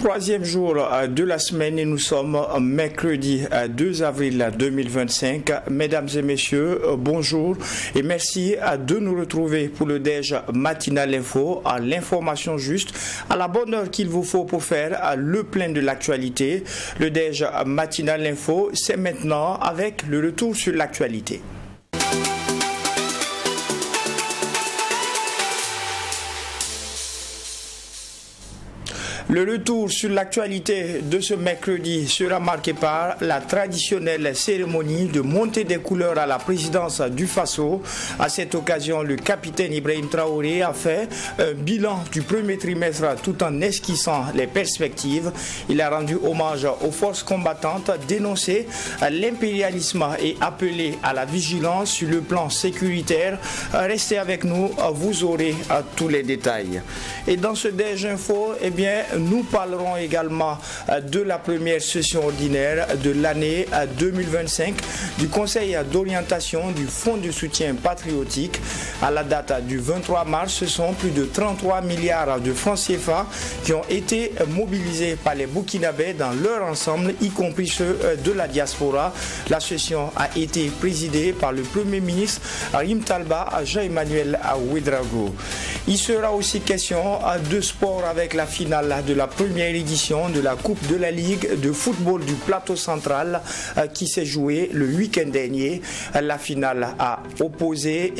Troisième jour de la semaine et nous sommes mercredi 2 avril 2025. Mesdames et messieurs, bonjour et merci de nous retrouver pour le DEJ Matinal Info, à l'information juste, à la bonne heure qu'il vous faut pour faire le plein de l'actualité. Le DEJ Matinal Info, c'est maintenant avec le retour sur l'actualité. Le retour sur l'actualité de ce mercredi sera marqué par la traditionnelle cérémonie de montée des couleurs à la présidence du Faso. À cette occasion, le capitaine Ibrahim Traoré a fait un bilan du premier trimestre tout en esquissant les perspectives. Il a rendu hommage aux forces combattantes, dénoncé l'impérialisme et appelé à la vigilance sur le plan sécuritaire. Restez avec nous, vous aurez tous les détails. Et dans ce DEJ Info, nous parlerons également de la première session ordinaire de l'année 2025 du Conseil d'orientation du Fonds de soutien patriotique. À la date du 23 mars, ce sont plus de 33 milliards de francs CFA qui ont été mobilisés par les Burkinabés dans leur ensemble, y compris ceux de la diaspora. La session a été présidée par le Premier ministre Rim Talba Jean-Emmanuel Ouedraogo. Il sera aussi question de sport avec la finale de la première édition de la Coupe de la Ligue de football du plateau central qui s'est jouée le week-end dernier. La finale a opposé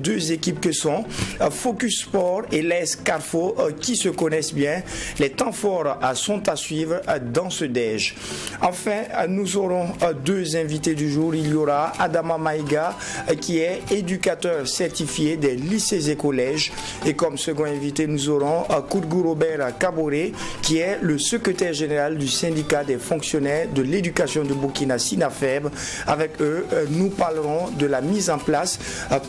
deux équipes que sont Focus Sport et l'AS Carrefour qui se connaissent bien. Les temps forts sont à suivre dans ce DEJ. Enfin, nous aurons deux invités du jour. Il y aura Adama Maïga qui est éducateur certifié des lycées et collèges. Et comme second invité, nous aurons Koudgou Robert Kaboré, qui est le secrétaire général du syndicat des fonctionnaires de l'éducation de Burkina Sinafeb. Avec eux, nous parlerons de la mise en place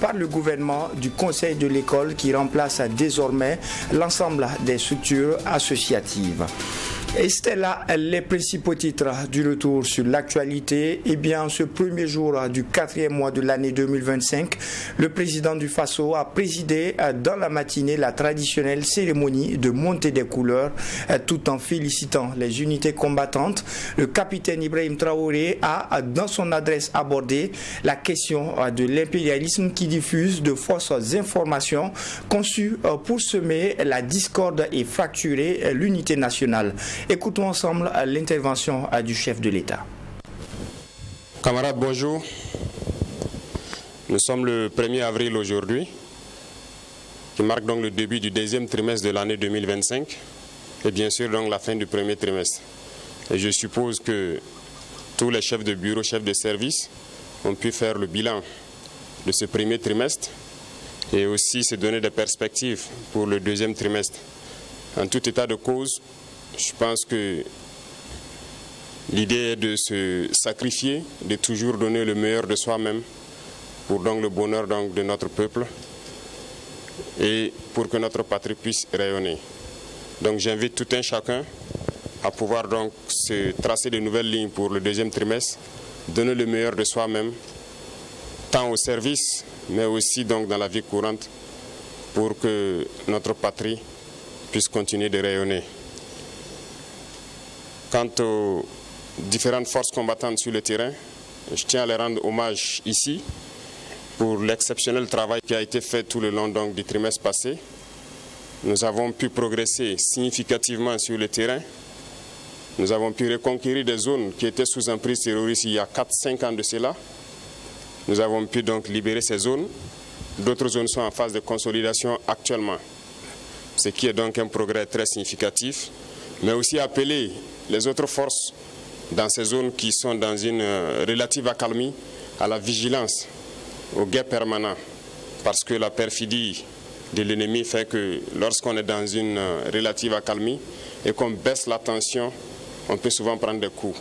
par le gouvernement du conseil de l'école qui remplace désormais l'ensemble des structures associatives. Et c'était là les principaux titres du retour sur l'actualité. Ce premier jour du quatrième mois de l'année 2025, le président du Faso a présidé dans la matinée la traditionnelle cérémonie de montée des couleurs, tout en félicitant les unités combattantes. Le capitaine Ibrahim Traoré a, dans son adresse, abordé la question de l'impérialisme qui diffuse de fausses informations conçues pour semer la discorde et fracturer l'unité nationale. Écoutons ensemble l'intervention du chef de l'État. Camarades, bonjour. Nous sommes le 1er avril aujourd'hui, qui marque donc le début du deuxième trimestre de l'année 2025 et bien sûr donc la fin du premier trimestre. Et je suppose que tous les chefs de bureau, chefs de service ont pu faire le bilan de ce premier trimestre et aussi se donner des perspectives pour le deuxième trimestre. En tout état de cause, je pense que l'idée est de se sacrifier, de toujours donner le meilleur de soi-même pour donc le bonheur donc de notre peuple et pour que notre patrie puisse rayonner. Donc j'invite tout un chacun à pouvoir donc se tracer de nouvelles lignes pour le deuxième trimestre, donner le meilleur de soi-même, tant au service, mais aussi donc dans la vie courante, pour que notre patrie puisse continuer de rayonner. Quant aux différentes forces combattantes sur le terrain, je tiens à les rendre hommage ici pour l'exceptionnel travail qui a été fait tout le long donc, du trimestre passé. Nous avons pu progresser significativement sur le terrain. Nous avons pu reconquérir des zones qui étaient sous emprise terroriste il y a 4-5 ans de cela. Nous avons pu donc libérer ces zones. D'autres zones sont en phase de consolidation actuellement, ce qui est donc un progrès très significatif, mais aussi appeler les autres forces dans ces zones qui sont dans une relative accalmie à la vigilance, au guet permanent, parce que la perfidie de l'ennemi fait que lorsqu'on est dans une relative accalmie et qu'on baisse la tension, on peut souvent prendre des coups.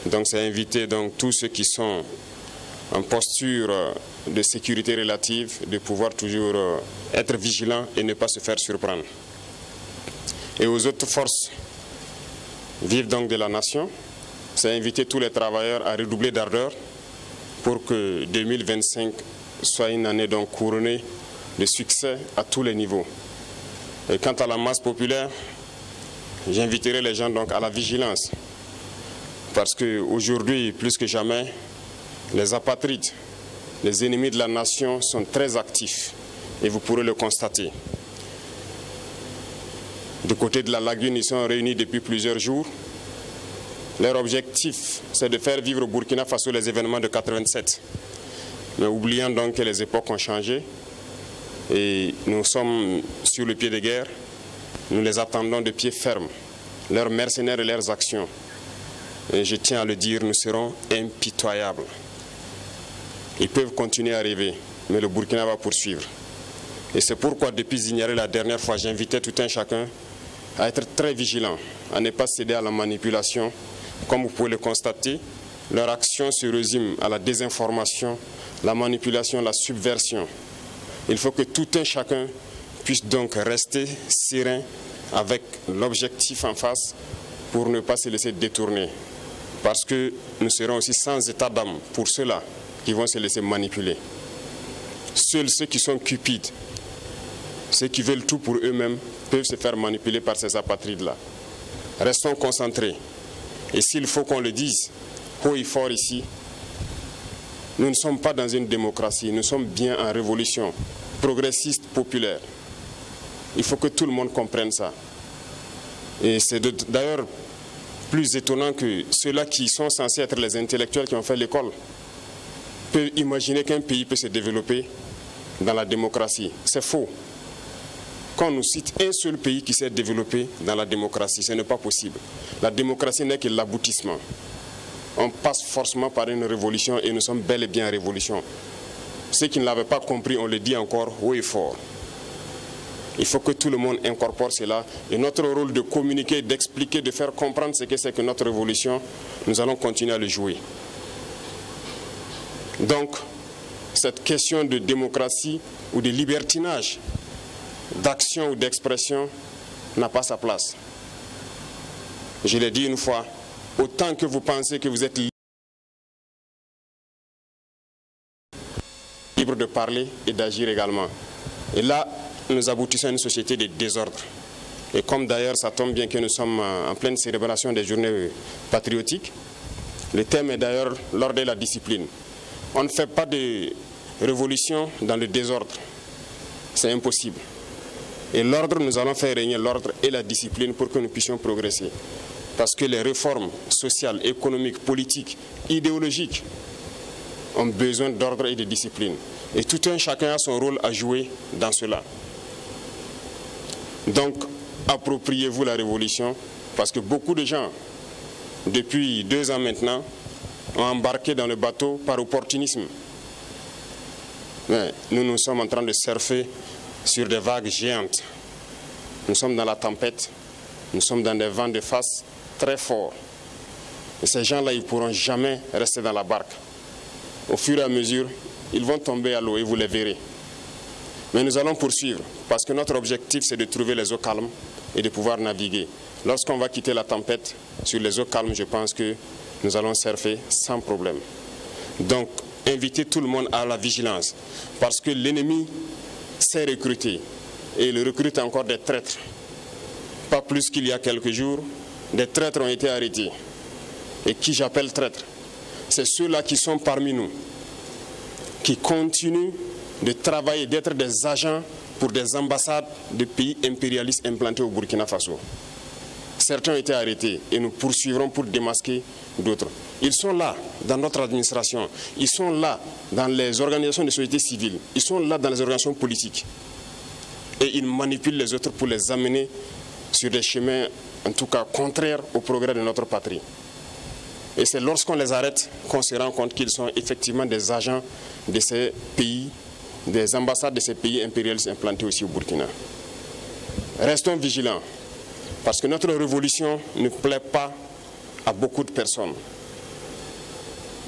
Donc c'est inviter donc tous ceux qui sont en posture de sécurité relative de pouvoir toujours être vigilants et ne pas se faire surprendre. Et aux autres forces vives donc de la nation, c'est inviter tous les travailleurs à redoubler d'ardeur pour que 2025 soit une année donc couronnée de succès à tous les niveaux. Et quant à la masse populaire, j'inviterai les gens donc à la vigilance. Parce qu'aujourd'hui, plus que jamais, les apatrides, les ennemis de la nation sont très actifs. Et vous pourrez le constater. Du côté de la lagune, ils sont réunis depuis plusieurs jours. Leur objectif, c'est de faire vivre au Burkina Faso les événements de 87. Mais oubliant donc que les époques ont changé et nous sommes sur le pied de guerre, nous les attendons de pied ferme. Leurs mercenaires et leurs actions, et je tiens à le dire, nous serons impitoyables. Ils peuvent continuer à rêver, mais le Burkina va poursuivre. Et c'est pourquoi, depuis Zignaré la dernière fois, j'invitais tout un chacun à être très vigilant, à ne pas céder à la manipulation. Comme vous pouvez le constater, leur action se résume à la désinformation, la manipulation, la subversion. Il faut que tout un chacun puisse donc rester serein avec l'objectif en face pour ne pas se laisser détourner. Parce que nous serons aussi sans état d'âme pour ceux-là qui vont se laisser manipuler. Seuls ceux qui sont cupides, ceux qui veulent tout pour eux-mêmes, peuvent se faire manipuler par ces apatrides-là. Restons concentrés. Et s'il faut qu'on le dise haut et fort ici, nous ne sommes pas dans une démocratie, nous sommes bien en révolution progressiste, populaire. Il faut que tout le monde comprenne ça. Et c'est d'ailleurs plus étonnant que ceux-là qui sont censés être les intellectuels qui ont fait l'école peuvent imaginer qu'un pays peut se développer dans la démocratie. C'est faux. Quand on nous cite un seul pays qui s'est développé dans la démocratie, ce n'est pas possible. La démocratie n'est que l'aboutissement. On passe forcément par une révolution et nous sommes bel et bien en révolution. Ceux qui ne l'avaient pas compris, on le dit encore haut et fort. Il faut que tout le monde incorpore cela. Et notre rôle de communiquer, d'expliquer, de faire comprendre ce que c'est que notre révolution, nous allons continuer à le jouer. Donc, cette question de démocratie ou de libertinage, d'action ou d'expression n'a pas sa place. Je l'ai dit une fois, autant que vous pensez que vous êtes libre de parler et d'agir également. Et là, nous aboutissons à une société de désordre. Et comme d'ailleurs ça tombe bien que nous sommes en pleine célébration des journées patriotiques, le thème est d'ailleurs l'ordre et la discipline. On ne fait pas de révolution dans le désordre. C'est impossible. Et l'ordre, nous allons faire régner l'ordre et la discipline pour que nous puissions progresser. Parce que les réformes sociales, économiques, politiques, idéologiques ont besoin d'ordre et de discipline. Et tout un chacun a son rôle à jouer dans cela. Donc, appropriez-vous la révolution, parce que beaucoup de gens, depuis 2 ans maintenant, ont embarqué dans le bateau par opportunisme. Mais nous sommes en train de surfer sur des vagues géantes. Nous sommes dans la tempête, nous sommes dans des vents de face très forts. Et ces gens-là, ils ne pourront jamais rester dans la barque. Au fur et à mesure, ils vont tomber à l'eau et vous les verrez. Mais nous allons poursuivre, parce que notre objectif, c'est de trouver les eaux calmes et de pouvoir naviguer. Lorsqu'on va quitter la tempête, sur les eaux calmes, je pense que nous allons surfer sans problème. Donc, invitez tout le monde à la vigilance, parce que l'ennemi s'est recruté, et il recrute encore des traîtres. Pas plus qu'il y a quelques jours, des traîtres ont été arrêtés. Et qui j'appelle traîtres? C'est ceux-là qui sont parmi nous, qui continuent de travailler, d'être des agents pour des ambassades de pays impérialistes implantés au Burkina Faso. Certains ont été arrêtés et nous poursuivrons pour démasquer d'autres. Ils sont là dans notre administration, ils sont là dans les organisations de société civile, ils sont là dans les organisations politiques. Et ils manipulent les autres pour les amener sur des chemins, en tout cas, contraires au progrès de notre patrie. Et c'est lorsqu'on les arrête qu'on se rend compte qu'ils sont effectivement des agents de ces pays, des ambassades de ces pays impérialistes implantés aussi au Burkina. Restons vigilants, parce que notre révolution ne plaît pas à beaucoup de personnes.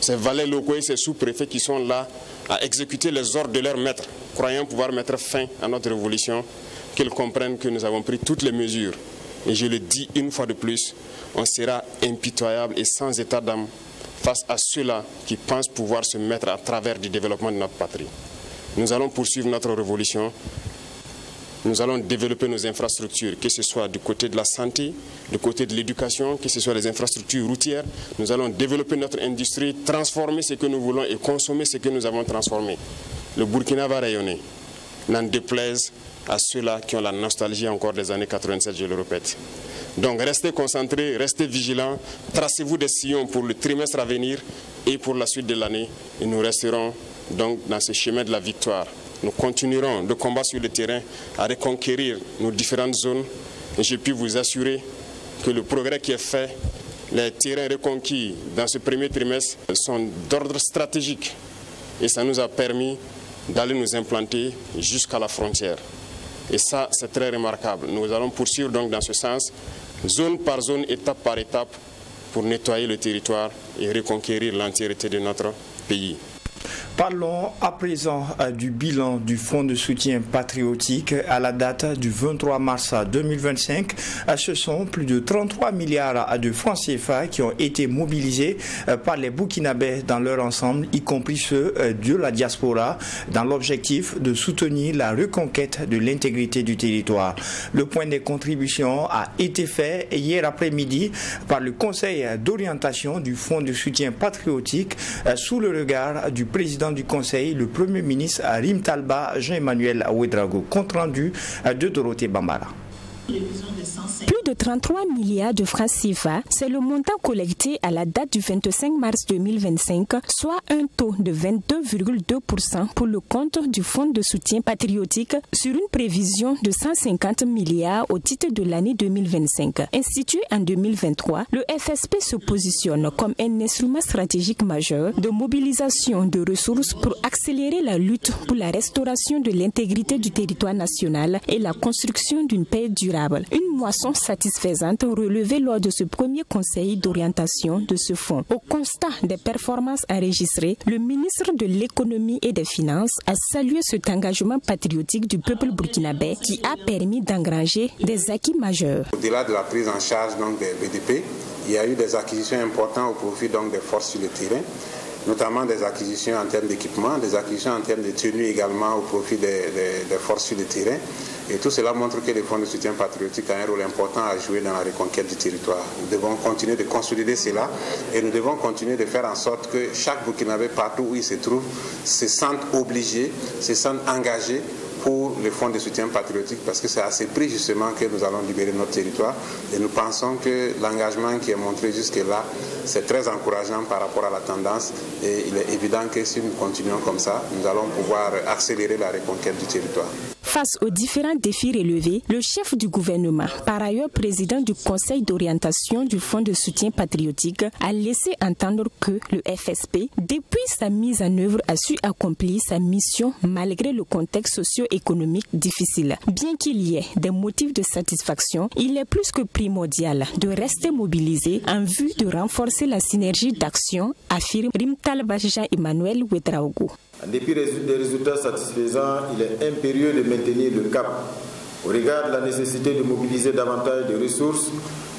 Ces valets locaux et ces sous-préfets qui sont là à exécuter les ordres de leurs maîtres, croyant pouvoir mettre fin à notre révolution, qu'ils comprennent que nous avons pris toutes les mesures. Et je le dis une fois de plus, on sera impitoyable et sans état d'âme face à ceux-là qui pensent pouvoir se mettre à travers du développement de notre patrie. Nous allons poursuivre notre révolution, Nous allons développer nos infrastructures, que ce soit du côté de la santé, du côté de l'éducation, que ce soit les infrastructures routières. Nous allons développer notre industrie, transformer ce que nous voulons et consommer ce que nous avons transformé. Le Burkina va rayonner, n'en déplaise à ceux-là qui ont la nostalgie encore des années 87, je le répète. Donc restez concentrés, restez vigilants, tracez-vous des sillons pour le trimestre à venir et pour la suite de l'année. Et nous resterons donc dans ce chemin de la victoire. Nous continuerons de combattre sur le terrain à reconquérir nos différentes zones et je puis vous assurer que le progrès qui est fait, les terrains reconquis dans ce premier trimestre sont d'ordre stratégique et ça nous a permis d'aller nous implanter jusqu'à la frontière. Et ça, c'est très remarquable. Nous allons poursuivre donc dans ce sens, zone par zone, étape par étape, pour nettoyer le territoire et reconquérir l'entièreté de notre pays. Parlons à présent du bilan du Fonds de soutien patriotique à la date du 23 mars 2025. Ce sont plus de 33 milliards de francs CFA qui ont été mobilisés par les Burkinabés dans leur ensemble, y compris ceux de la diaspora, dans l'objectif de soutenir la reconquête de l'intégrité du territoire. Le point des contributions a été fait hier après-midi par le Conseil d'orientation du Fonds de soutien patriotique sous le regard du président du Conseil, le Premier ministre Rim Talba Jean-Emmanuel Ouedraogo. Compte rendu de Dorothée Bambara. Plus de 33 milliards de francs CFA, c'est le montant collecté à la date du 25 mars 2025, soit un taux de 22,2% pour le compte du Fonds de soutien patriotique sur une prévision de 150 milliards au titre de l'année 2025. Institué en 2023, le FSP se positionne comme un instrument stratégique majeur de mobilisation de ressources pour accélérer la lutte pour la restauration de l'intégrité du territoire national et la construction d'une paix durable. Une moisson satisfaisante relevée lors de ce premier conseil d'orientation de ce fonds. Au constat des performances enregistrées, le ministre de l'économie et des finances a salué cet engagement patriotique du peuple burkinabé qui a permis d'engranger des acquis majeurs. Au-delà de la prise en charge donc, des BDP, il y a eu des acquisitions importantes au profit donc, des forces sur le terrain, notamment des acquisitions en termes d'équipement, des acquisitions en termes de tenue également au profit des forces sur le terrain. Et tout cela montre que le Fonds de soutien patriotique a un rôle important à jouer dans la reconquête du territoire. Nous devons continuer de consolider cela et nous devons continuer de faire en sorte que chaque Burkinabé, partout où il se trouve, se sente obligé, se sente engagé pour le Fonds de soutien patriotique parce que c'est à ce prix justement que nous allons libérer notre territoire et nous pensons que l'engagement qui est montré jusque-là, c'est très encourageant par rapport à la tendance et il est évident que si nous continuons comme ça, nous allons pouvoir accélérer la reconquête du territoire. Face aux différents défis relevés, le chef du gouvernement, par ailleurs président du Conseil d'orientation du Fonds de soutien patriotique, a laissé entendre que le FSP, depuis sa mise en œuvre, a su accomplir sa mission malgré le contexte socio-économique difficile. Bien qu'il y ait des motifs de satisfaction, il est plus que primordial de rester mobilisé en vue de renforcer la synergie d'action, affirme Rim Talba Jean-Emmanuel Ouedraogo. En dépit des résultats satisfaisants, il est impérieux de maintenir le cap au regard de la nécessité de mobiliser davantage de ressources,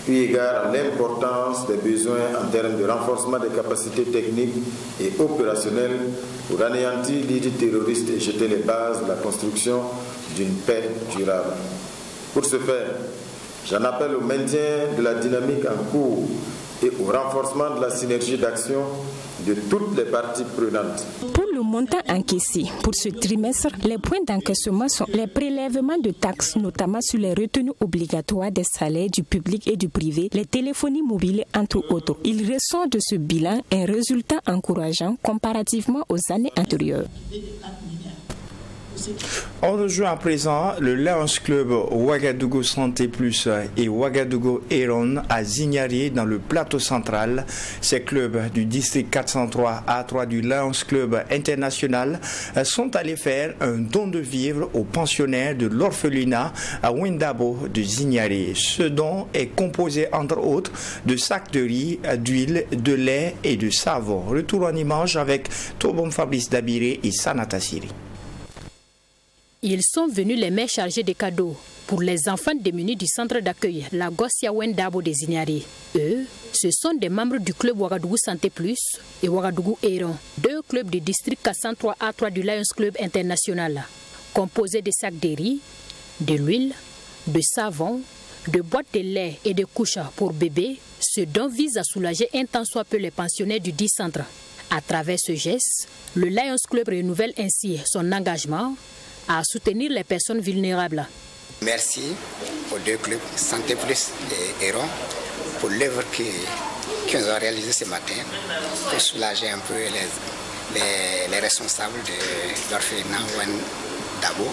eu égard à l'importance des besoins en termes de renforcement des capacités techniques et opérationnelles pour anéantir l'idée terroriste et jeter les bases de la construction d'une paix durable. Pour ce faire, j'en appelle au maintien de la dynamique en cours et au renforcement de la synergie d'action de toutes les parties prenantes. Pour le montant encaissé pour ce trimestre, les points d'encaissement sont les prélèvements de taxes, notamment sur les retenues obligatoires des salaires du public et du privé, les téléphonies mobiles, entre autres. Il ressort de ce bilan un résultat encourageant comparativement aux années antérieures. On rejoint à présent le Lions Club Ouagadougou Santé Plus et Ouagadougou Héron à Zignari dans le plateau central. Ces clubs du district 403 A3 du Lions Club International sont allés faire un don de vivres aux pensionnaires de l'orphelinat à Windabo de Zignari. Ce don est composé entre autres de sacs de riz, d'huile, de lait et de savon. Retour en image avec Tobom Fabrice Dabiré et Sanata Siri. Ils sont venus les mains chargées de cadeaux pour les enfants démunis du centre d'accueil La Gossia Wendabo de Zignari. Eux, ce sont des membres du club Ouagadougou Santé Plus et Ouagadougou Héron, deux clubs du district 403 A3 du Lions Club International, composés de sacs de riz, De l'huile, de savon, de boîtes de lait et de couches pour bébés, ce don vise à soulager un tant soit peu les pensionnaires du dit centre. À travers ce geste, le Lions Club renouvelle ainsi son engagement à soutenir les personnes vulnérables. Merci aux deux clubs, Santé Plus et Héron, pour l'œuvre qu'ils ont réalisée ce matin pour soulager un peu les responsables de l'orphelinat Dabo.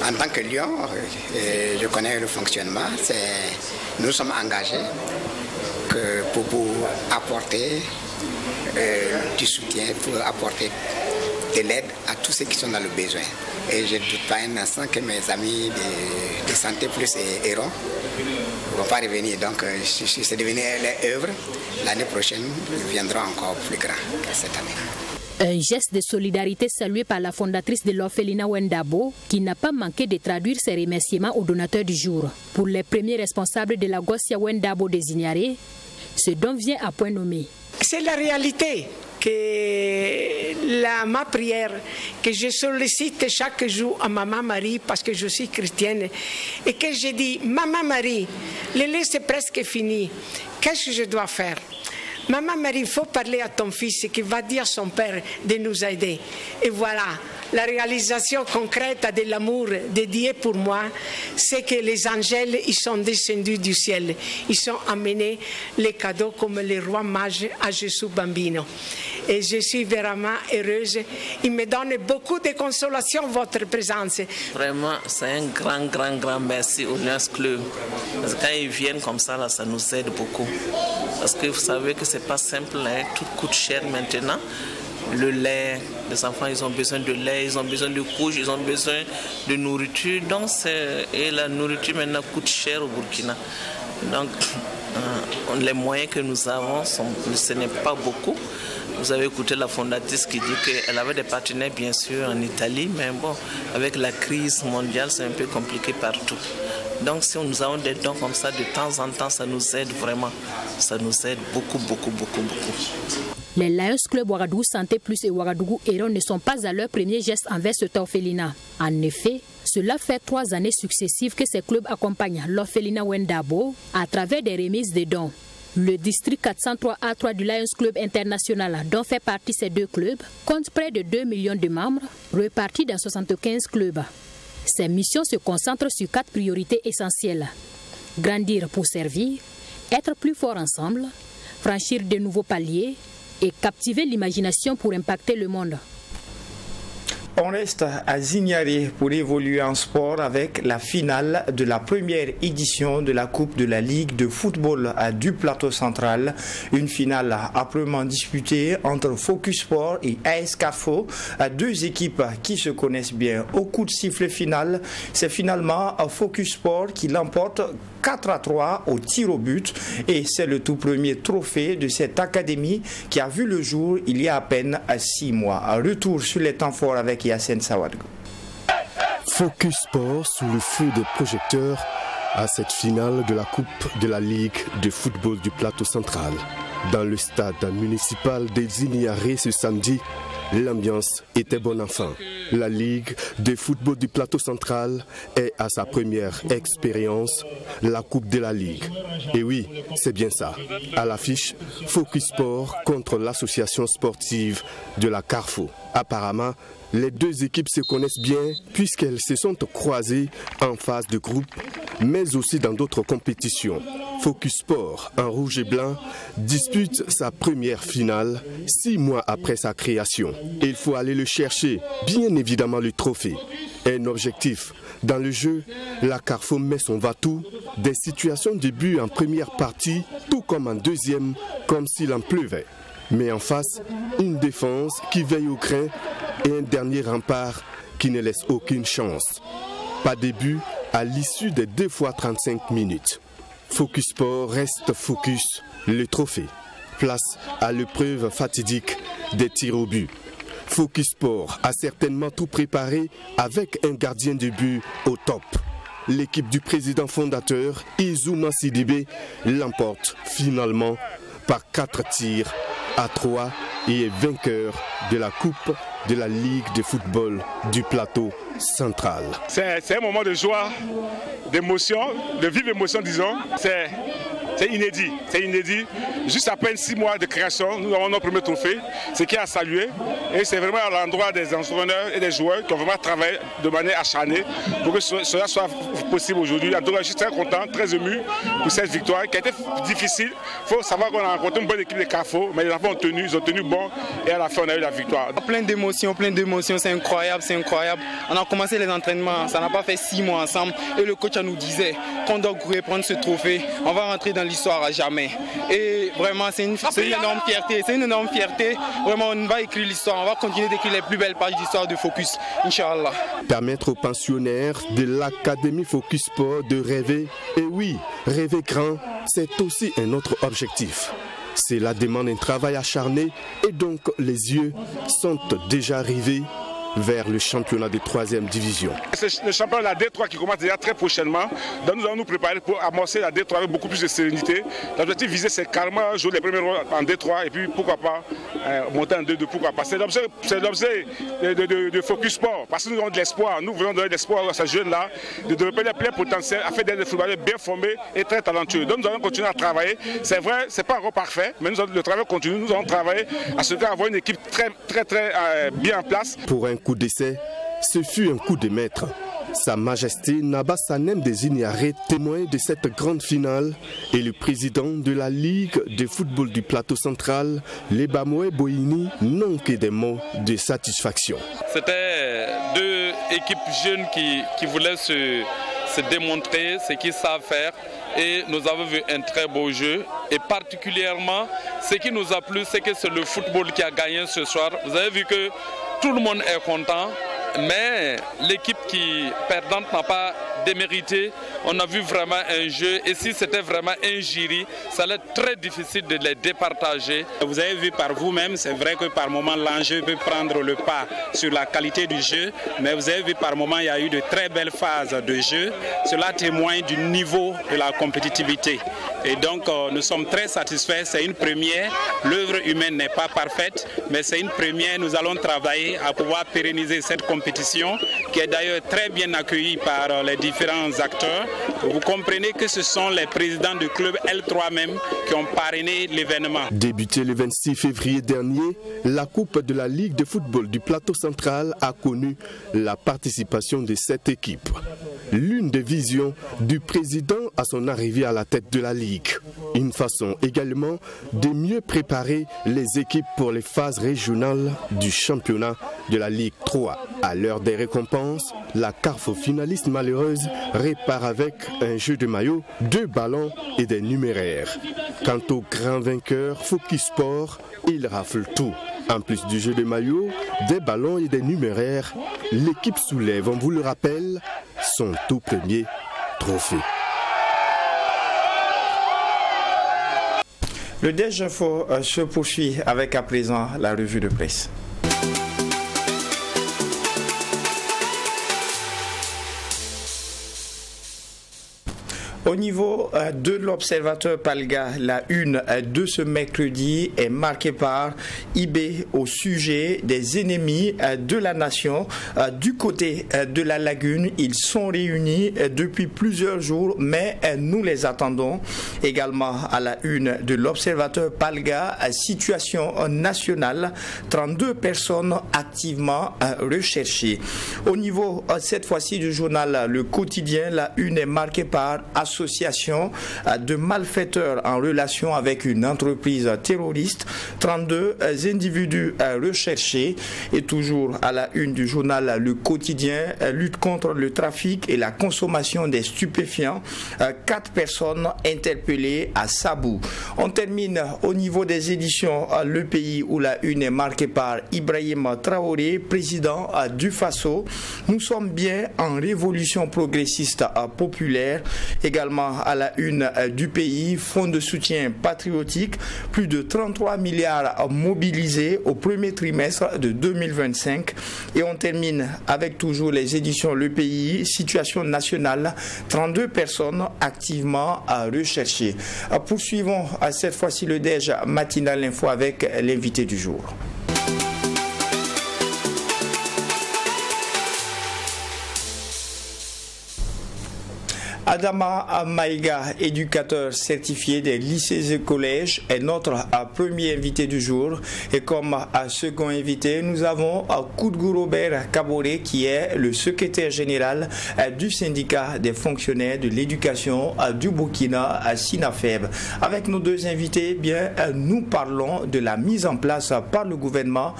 En tant que Lion, je connais le fonctionnement. Nous sommes engagés pour apporter du soutien, pour apporter de l'aide à tous ceux qui sont dans le besoin. Et je ne doute pas un instant que mes amis de Santé Plus et Héron ne vont pas revenir. Donc, c'est devenu leur œuvre. L'année prochaine, ils viendront encore plus grand que cette année. Un geste de solidarité salué par la fondatrice de l'orphelinat Wendabo, qui n'a pas manqué de traduire ses remerciements aux donateurs du jour. Pour les premiers responsables de la Gossia Wendabo des Ignaré, ce don vient à point nommé. C'est la réalité que ma prière, que je sollicite chaque jour à Maman Marie parce que je suis chrétienne et que je dis, Maman Marie, le lait c'est presque fini, qu'est-ce que je dois faire? Maman Marie, il faut parler à ton fils qui va dire à son père de nous aider. Et voilà, la réalisation concrète de l'amour de Dieu pour moi, c'est que les anges, ils sont descendus du ciel. Ils ont amené les cadeaux comme les rois mages à Jésus Bambino. Et je suis vraiment heureuse. Il me donne beaucoup de consolation, votre présence. Vraiment, c'est un grand merci au Lions Club. Parce que quand ils viennent comme ça, là, ça nous aide beaucoup. Parce que vous savez que c'est pas simple, hein, tout coûte cher maintenant. Le lait, les enfants ils ont besoin de lait, ils ont besoin de couches, ils ont besoin de nourriture. Donc et la nourriture maintenant coûte cher au Burkina. Donc les moyens que nous avons, ce n'est pas beaucoup. Vous avez écouté la fondatrice qui dit qu'elle avait des partenaires bien sûr en Italie, mais bon, avec la crise mondiale, c'est un peu compliqué partout. Donc si nous avons des dons comme ça de temps en temps, ça nous aide vraiment. Ça nous aide beaucoup. Les Lions Club Ouagadougou Santé Plus et Ouagadougou Héron ne sont pas à leur premier geste envers cet orphelinat. En effet, cela fait 3 années successives que ces clubs accompagnent l'orphelinat Wendabo à travers des remises de dons. Le district 403A3 du Lions Club International, dont fait partie ces 2 clubs, compte près de 2 millions de membres, répartis dans 75 clubs. Ces missions se concentrent sur 4 priorités essentielles. Grandir pour servir, être plus fort ensemble, franchir de nouveaux paliers et captiver l'imagination pour impacter le monde. On reste à Zignaré pour évoluer en sport avec la finale de la première édition de la Coupe de la Ligue de football du Plateau Central. Une finale âprement disputée entre Focus Sport et AS Carrefour, 2 équipes qui se connaissent bien. Au coup de sifflet final, c'est finalement Focus Sport qui l'emporte 4-3 au tir au but et c'est le tout premier trophée de cette académie qui a vu le jour il y a à peine 6 mois. Retour sur les temps forts avec Yassine Sawadgo. Focus Sport sous le feu des projecteurs à cette finale de la Coupe de la Ligue de football du Plateau Central. Dans le stade municipal des Zignaré ce samedi, l'ambiance était bon enfant. La Ligue de football du Plateau Central est à sa première expérience, la Coupe de la Ligue. Et oui, c'est bien ça. À l'affiche, Focus Sport contre l'association sportive de la Carrefour. Apparemment, les 2 équipes se connaissent bien puisqu'elles se sont croisées en phase de groupe, mais aussi dans d'autres compétitions. Focus Sport, en rouge et blanc, dispute sa première finale 6 mois après sa création. Il faut aller le chercher, bien évidemment le trophée. Un objectif. Dans le jeu, la Carrefour met son va-tout, des situations de but en première partie, tout comme en deuxième, comme s'il en pleuvait. Mais en face, une défense qui veille au grain et un dernier rempart qui ne laisse aucune chance. Pas de but à l'issue des 2 fois 35 minutes. Focus Sport reste focus, le trophée. Place à l'épreuve fatidique des tirs au but. Focus Sport a certainement tout préparé avec un gardien de but au top. L'équipe du président fondateur, Izouma Sidibé, l'emporte finalement par 4 tirs à 3 et est vainqueur de la Coupe de la Ligue de football du plateau central. C'est un moment de joie, d'émotion, de vive émotion, disons. C'est inédit, c'est inédit. Juste à peine 6 mois de création, nous avons notre premier trophée, ce qui est à saluer. Et c'est vraiment à l'endroit des entraîneurs et des joueurs qui ont vraiment travaillé de manière acharnée pour que cela soit possible aujourd'hui. En tout cas, je suis très content, très ému pour cette victoire qui a été difficile. Il faut savoir qu'on a rencontré une bonne équipe de Carrefour, mais les enfants ont tenu, ils ont tenu bon et à la fin on a eu la victoire. Plein d'émotions, c'est incroyable, c'est incroyable. On a commencé les entraînements, ça n'a pas fait 6 mois ensemble et le coach nous disait qu'on doit reprendre ce trophée, on va rentrer dans l'histoire à jamais. Et vraiment, c'est une énorme fierté, Vraiment, on va écrire l'histoire, on va continuer d'écrire les plus belles pages d'histoire de Focus, Inch'Allah. Permettre aux pensionnaires de l'Académie Focus Sport de rêver, et oui, rêver grand, c'est aussi un autre objectif. Cela demande un travail acharné et donc les yeux sont déjà rivés vers le championnat de 3e division. C'est le championnat de la D3 qui commence déjà très prochainement. Donc nous allons nous préparer pour amorcer la D3 avec beaucoup plus de sérénité. L'objectif visé, c'est carrément jouer les premiers rôles en D3 et puis pourquoi pas monter en D2, pourquoi pas. C'est l'objet de Focus Sport parce que nous avons de l'espoir. Nous voulons donner de l'espoir à ces jeunes-là, de développer les pleins potentiels afin d'être des footballeurs bien formés et très talentueux. Donc nous allons continuer à travailler. C'est vrai, ce n'est pas encore parfait, mais le travail continue. Nous allons travailler à ce qu'à avoir une équipe très bien en place. Pour un coup d'essai, ce fut un coup de maître. Sa Majesté Naba Sanem des Ignaret, témoin de cette grande finale, et le président de la Ligue de football du plateau central, Lebamoe Boini, n'ont que des mots de satisfaction. C'était 2 équipes jeunes qui voulaient se démontrer ce qu'ils savent faire. Et nous avons vu un très beau jeu. Et particulièrement, ce qui nous a plu, c'est que c'est le football qui a gagné ce soir. Vous avez vu que tout le monde est content, mais l'équipe qui perdante n'a pas démérité. On a vu vraiment un jeu et si c'était vraiment un jury, ça allait être très difficile de les départager. Vous avez vu par vous-même, c'est vrai que par moment l'enjeu peut prendre le pas sur la qualité du jeu, mais vous avez vu par moment il y a eu de très belles phases de jeu. Cela témoigne du niveau de la compétitivité. Et donc nous sommes très satisfaits, c'est une première. L'œuvre humaine n'est pas parfaite, mais c'est une première. Nous allons travailler à pouvoir pérenniser cette compétition qui est d'ailleurs très bien accueillie par les différents acteurs. Vous comprenez que ce sont les présidents du club L3 même qui ont parrainé l'événement. Débuté le 26 février dernier, la Coupe de la Ligue de football du plateau central a connu la participation de 7 équipes. L'une des visions du président à son arrivée à la tête de la Ligue. Une façon également de mieux préparer les équipes pour les phases régionales du championnat de la Ligue 3. À l'heure des récompenses, la Carrefour finaliste malheureuse répare avec un jeu de maillot, 2 ballons et des numéraires. Quant au grand vainqueur Focus Sport, il rafle tout. En plus du jeu de maillot, des ballons et des numéraires, l'équipe soulève, on vous le rappelle, son tout premier trophée. Le Déj Info se poursuit avec à présent la revue de presse. Au niveau de l'Observateur Palga, la une de ce mercredi est marquée par IB au sujet des ennemis de la nation. Du côté de la lagune, ils sont réunis depuis plusieurs jours, mais nous les attendons. Également à la une de l'Observateur Palga, situation nationale, 32 personnes activement recherchées. Au niveau cette fois-ci du journal Le Quotidien, la une est marquée par association de malfaiteurs en relation avec une entreprise terroriste, 32 individus recherchés. Et toujours à la une du journal Le Quotidien, lutte contre le trafic et la consommation des stupéfiants, 4 personnes interpellées à Sabou. On termine au niveau des éditions Le Pays où la une est marquée par Ibrahim Traoré, président du Faso. Nous sommes bien en révolution progressiste populaire. Également également à la une du pays, fonds de soutien patriotique, plus de 33 milliards mobilisés au premier trimestre de 2025. Et on termine avec toujours les éditions Le Pays, situation nationale, 32 personnes activement recherchées. Poursuivons cette fois-ci le déj matinal info avec l'invité du jour. Adama Maïga, éducateur certifié des lycées et collèges, est notre premier invité du jour. Et comme second invité, nous avons Koudgou Robert Kaboré, qui est le secrétaire général du syndicat des fonctionnaires de l'éducation du Burkina, SINAFEB. Avec nos deux invités, bien, nous parlons de la mise en place par le gouvernement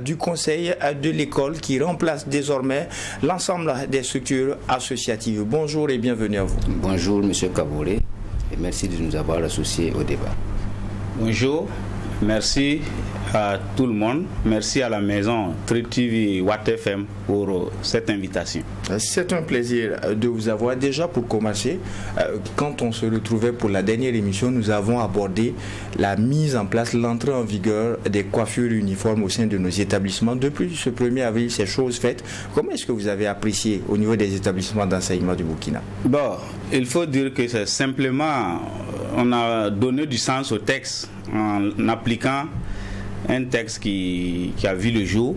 du conseil de l'école qui remplace désormais l'ensemble des structures associatives. Bonjour et bienvenue à vous. Bonjour M. Kaboré et merci de nous avoir associés au débat. Bonjour, merci à tout le monde, merci à la maison Tri TV Watt FM pour cette invitation. C'est un plaisir de vous avoir. Déjà pour commencer, quand on se retrouvait pour la dernière émission, nous avons abordé la mise en place, l'entrée en vigueur des coiffures uniformes au sein de nos établissements. Depuis ce 1er avril, ces choses faites, comment est-ce que vous avez apprécié au niveau des établissements d'enseignement du Burkina? Bon, il faut dire que c'est simplement, on a donné du sens au texte en appliquant un texte qui a vu le jour,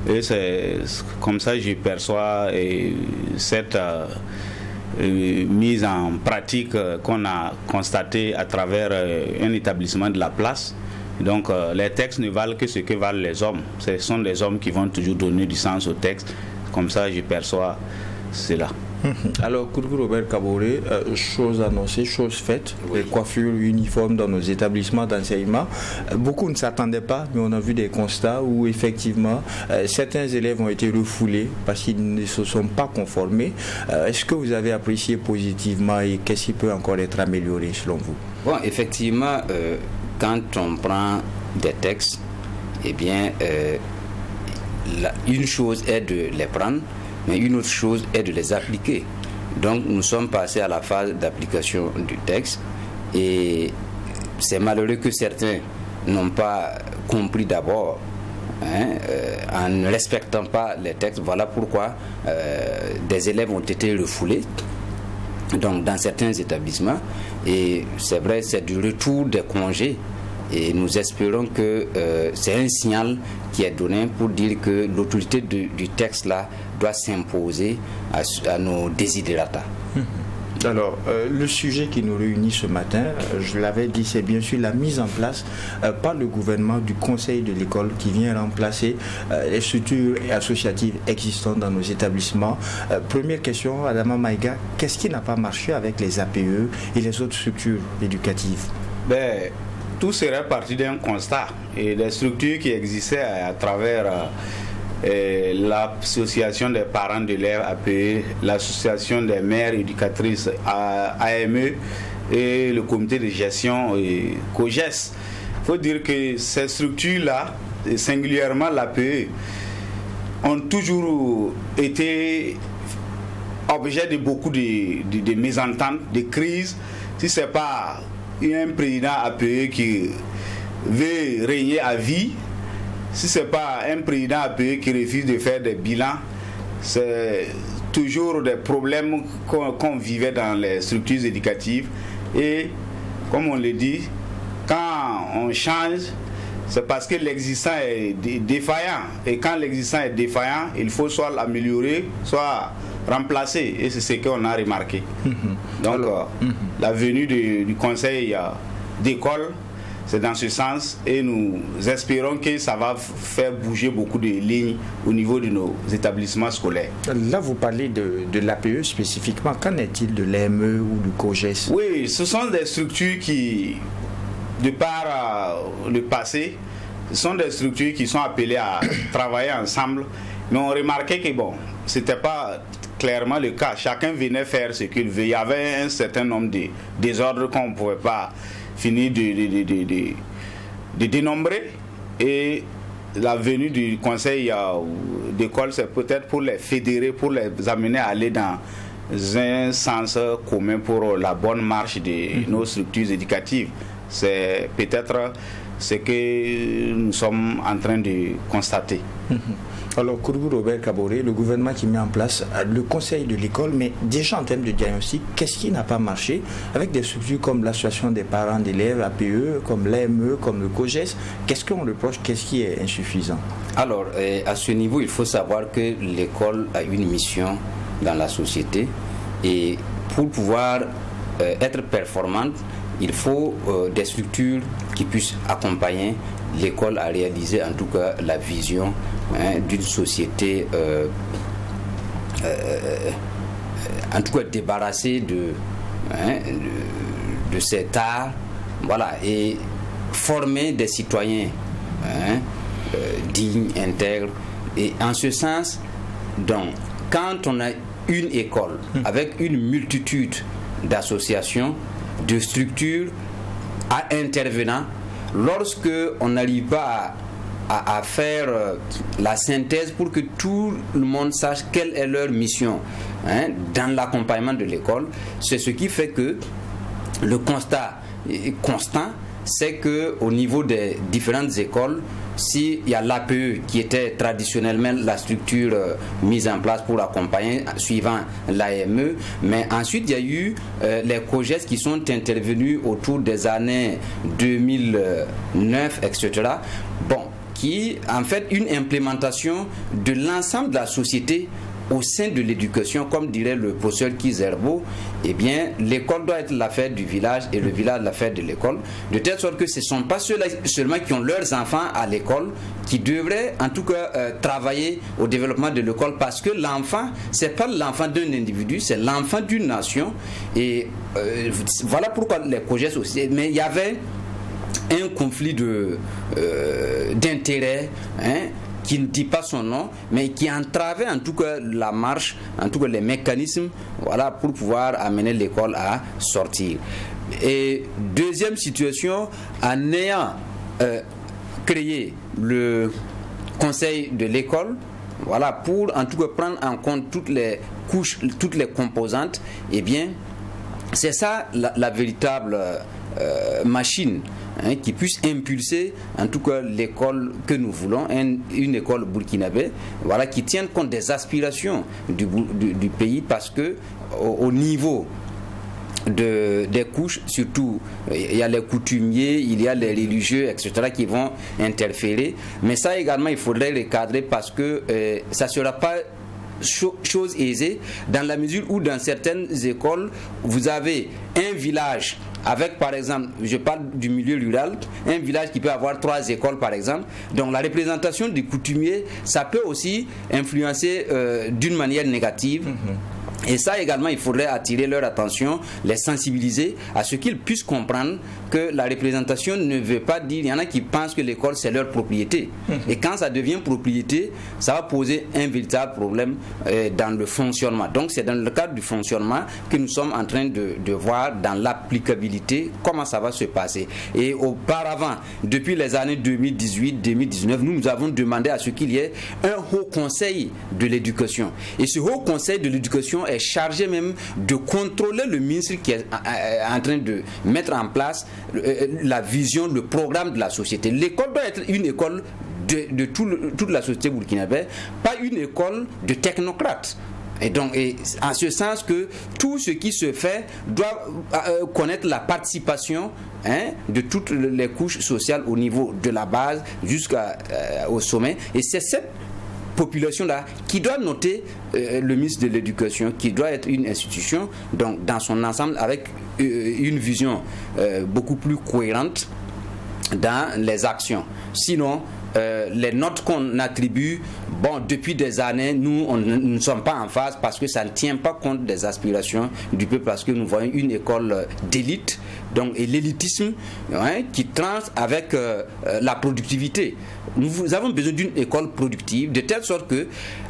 et c'est comme ça que je perçois cette mise en pratique qu'on a constatée à travers un établissement de la place. Donc les textes ne valent que ce que valent les hommes. Ce sont les hommes qui vont toujours donner du sens au texte. Comme ça je perçois cela. Alors, Koudgou Robert Kaboré, chose annoncée, chose faite, oui. Les coiffures uniformes dans nos établissements d'enseignement. Beaucoup ne s'attendaient pas, mais on a vu des constats où effectivement certains élèves ont été refoulés parce qu'ils ne se sont pas conformés. Est-ce que vous avez apprécié positivement et qu'est-ce qui peut encore être amélioré selon vous? Bon, effectivement, quand on prend des textes, eh bien, une chose est de les prendre, mais une autre chose est de les appliquer. Donc nous sommes passés à la phase d'application du texte et c'est malheureux que certains n'ont pas compris d'abord, en ne respectant pas les textes. Voilà pourquoi des élèves ont été refoulés donc, dans certains établissements, et c'est vrai, c'est du retour des congés. Et nous espérons que c'est un signal qui est donné pour dire que l'autorité du texte là doit s'imposer à nos désidérata. Alors, le sujet qui nous réunit ce matin, je l'avais dit, c'est bien sûr la mise en place par le gouvernement du conseil de l'école qui vient remplacer les structures associatives existantes dans nos établissements. Première question, Adama Maïga, qu'est-ce qui n'a pas marché avec les APE et les autres structures éducatives? Tout serait parti d'un constat, et les structures qui existaient à travers l'association des parents d'élèves APE, l'association des mères éducatrices AME et le comité de gestion COGES. Il faut dire que ces structures-là, et singulièrement l'APE, ont toujours été objet de beaucoup de mésententes, de crises. Si ce n'est pas un président APE qui veut régner à vie, si ce n'est pas un président APE qui refuse de faire des bilans, c'est toujours des problèmes qu'on vivait dans les structures éducatives. Et comme on le dit, quand on change, c'est parce que l'existant est défaillant. Et quand l'existant est défaillant, il faut soit l'améliorer, soit remplacer. Et c'est ce qu'on a remarqué. Donc, la venue du conseil d'école, c'est dans ce sens, et nous espérons que ça va faire bouger beaucoup de lignes au niveau de nos établissements scolaires. Là, vous parlez de l'APE spécifiquement. Qu'en est-il de l'AME ou du COGES? Oui, ce sont des structures qui, de par le passé, ce sont des structures qui sont appelées à travailler ensemble. Mais on remarquait que, bon, ce n'était pas clairement le cas. Chacun venait faire ce qu'il veut. Il y avait un certain nombre de désordres qu'on ne pouvait pas finir de dénombrer. Et la venue du conseil d'école, c'est peut-être pour les fédérer, pour les amener à aller dans un sens commun pour la bonne marche de nos structures éducatives. C'est peut-être ce que nous sommes en train de constater. Alors, Kourougou Robert Kaboré, le gouvernement qui met en place le conseil de l'école, mais déjà en termes de diagnostic, qu'est-ce qui n'a pas marché avec des structures comme l'association des parents d'élèves, APE, comme l'AME, comme le COGES? Qu'est-ce qu'on reproche? Qu'est-ce qui est insuffisant? Alors, à ce niveau, il faut savoir que l'école a une mission dans la société et pour pouvoir être performante, il faut des structures qui puissent accompagner l'école à réaliser en tout cas la vision d'une société en tout cas débarrassée de cet art, voilà, et former des citoyens dignes, intègres. Et en ce sens, donc, quand on a une école avec une multitude d'associations, de structures à intervenants, lorsque on n'arrive pas à faire la synthèse pour que tout le monde sache quelle est leur mission dans l'accompagnement de l'école, c'est ce qui fait que le constat constant, c'est que au niveau des différentes écoles, s'il y a l'APE qui était traditionnellement la structure mise en place pour accompagner suivant l'AME, mais ensuite il y a eu les COGES qui sont intervenus autour des années 2009, etc. Bon, qui en fait une implémentation de l'ensemble de la société au sein de l'éducation, comme dirait le professeur Kizerbo. Eh bien, l'école doit être l'affaire du village et le village l'affaire de l'école, de telle sorte que ce ne sont pas ceux-là seulement qui ont leurs enfants à l'école qui devraient en tout cas travailler au développement de l'école, parce que l'enfant, c'est pas l'enfant d'un individu, c'est l'enfant d'une nation. Et voilà pourquoi les projets aussi. Mais il y avait un conflit d'intérêts, qui ne dit pas son nom, mais qui entravait en tout cas la marche, en tout cas les mécanismes, voilà, pour pouvoir amener l'école à sortir. Et deuxième situation, en ayant créé le conseil de l'école, voilà, pour en tout cas prendre en compte toutes les couches, toutes les composantes, eh bien, c'est ça la véritable machine qui puisse impulser en tout cas l'école que nous voulons, une école burkinabé, voilà, qui tienne compte des aspirations du pays, parce que au niveau des couches, surtout il y a les coutumiers, il y a les religieux, etc., qui vont interférer, mais ça également il faudrait le cadrer, parce que ça ne sera pas chose aisée, dans la mesure où dans certaines écoles vous avez un village avec, par exemple, je parle du milieu rural, un village qui peut avoir 3 écoles par exemple, donc la représentation des coutumiers, ça peut aussi influencer d'une manière négative. Et ça également, il faudrait attirer leur attention, les sensibiliser à ce qu'ils puissent comprendre que la représentation ne veut pas dire, il y en a qui pensent que l'école c'est leur propriété. Et quand ça devient propriété, ça va poser un véritable problème dans le fonctionnement. Donc c'est dans le cadre du fonctionnement que nous sommes en train de voir dans l'applicabilité comment ça va se passer. Et auparavant, depuis les années 2018-2019, nous avons demandé à ce qu'il y ait un haut conseil de l'éducation. Et ce haut conseil de l'éducation est chargé même de contrôler le ministre qui est en train de mettre en place la vision, le programme de la société. L'école doit être une école de toute la société burkinabé, pas une école de technocrates. Et donc, en ce sens que tout ce qui se fait doit connaître la participation de toutes les couches sociales au niveau de la base jusqu'au sommet. Et c'est cette population-là qui doit noter le ministre de l'Éducation, qui doit être une institution donc, dans son ensemble avec une vision beaucoup plus cohérente dans les actions. Sinon, les notes qu'on attribue, bon, depuis des années, nous ne sommes pas en phase parce que ça ne tient pas compte des aspirations du peuple, parce que nous voyons une école d'élite, donc, et l'élitisme qui tranche avec la productivité. Nous avons besoin d'une école productive, de telle sorte que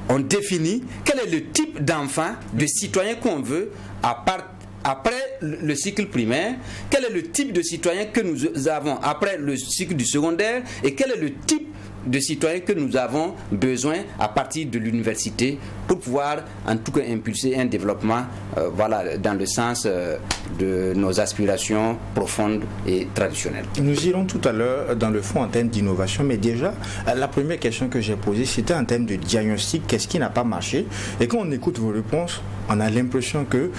on définit quel est le type d'enfant, de citoyen qu'on veut après le cycle primaire, quel est le type de citoyen que nous avons après le cycle du secondaire, et quel est le type de citoyens que nous avons besoin à partir de l'université pour pouvoir en tout cas impulser un développement voilà, dans le sens de nos aspirations profondes et traditionnelles. Nous irons tout à l'heure dans le fond en termes d'innovation, mais déjà la première question que j'ai posée c'était en termes de diagnostic, qu'est-ce qui n'a pas marché, et quand on écoute vos réponses on a l'impression que